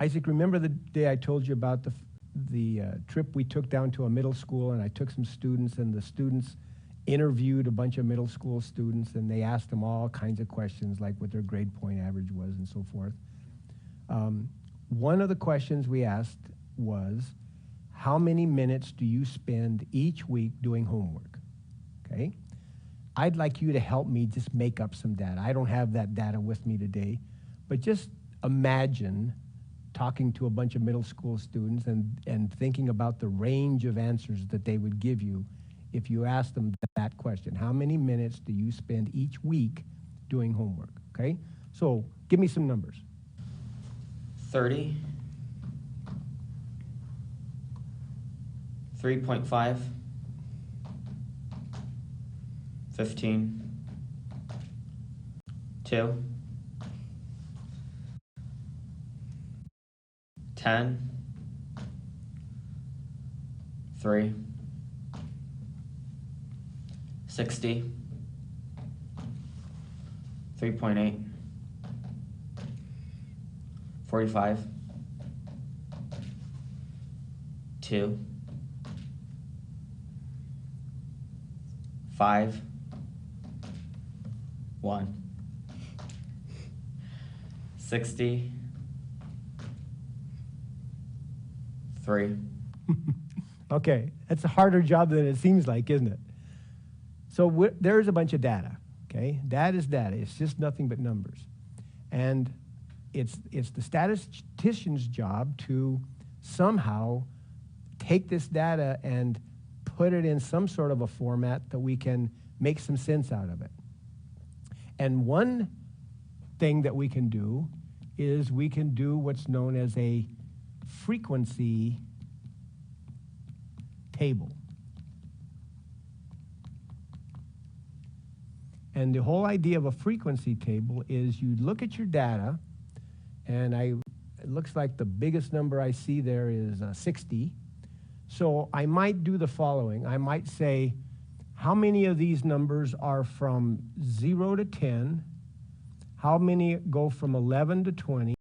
Isaac, remember the day I told you about the trip we took down to a middle school, and I took some students, and the students interviewed a bunch of middle school students, and they asked them all kinds of questions, like what their grade point average was and so forth. One of the questions we asked was, how many minutes do you spend each week doing homework? Okay? I'd like you to help me just make up some data. I don't have that data with me today, but just imagine talking to a bunch of middle school students and thinking about the range of answers that they would give you if you asked them that question. How many minutes do you spend each week doing homework? Okay? So give me some numbers. 30, 3.5, 15, 2, 10, 3, 60, 3.8, 45, 2, 5, 1, 60, 3. Okay, that's a harder job than it seems like, isn't it? So there's a bunch of data, okay? Data is data. It's just nothing but numbers. And it's the statistician's job to somehow take this data and put it in some sort of a format that we can make some sense out of it. And one thing that we can do is we can do what's known as a frequency table. And the whole idea of a frequency table is you look at your data, and it looks like the biggest number I see there is 60. So I might do the following. I might say, how many of these numbers are from 0 to 10? How many go from 11 to 20?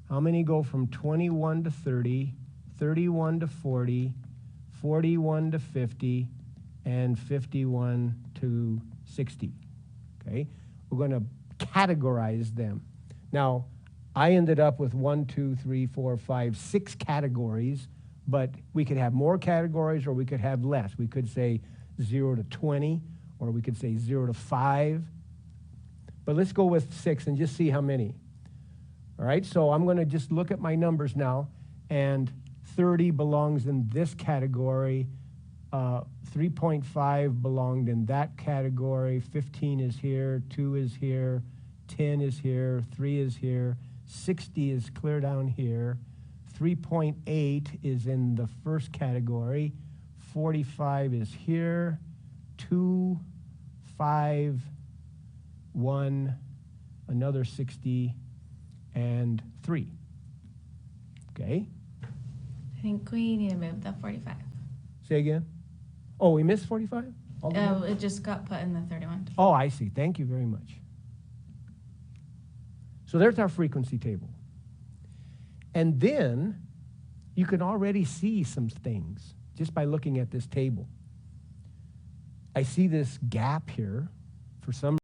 How many go from 21 to 30, 31 to 40, 41 to 50, and 51 to 60? Okay, we're going to categorize them. Now, I ended up with 1, 2, 3, 4, 5, 6 categories, but we could have more categories or we could have less. We could say 0 to 20, or we could say 0 to 5. But let's go with 6 and just see how many. All right, so I'm going to just look at my numbers now, and 30 belongs in this category. 3.5 belonged in that category. 15 is here. 2 is here. 10 is here. 3 is here. 60 is clear down here. 3.8 is in the first category. 45 is here. 2, 5, 1, another 60, and 3. Okay? I think we need to move the 45. Say again? Oh, we missed 45? Oh, it just got put in the 31. Oh, I see. Thank you very much. So there's our frequency table. And then you can already see some things just by looking at this table. I see this gap here for some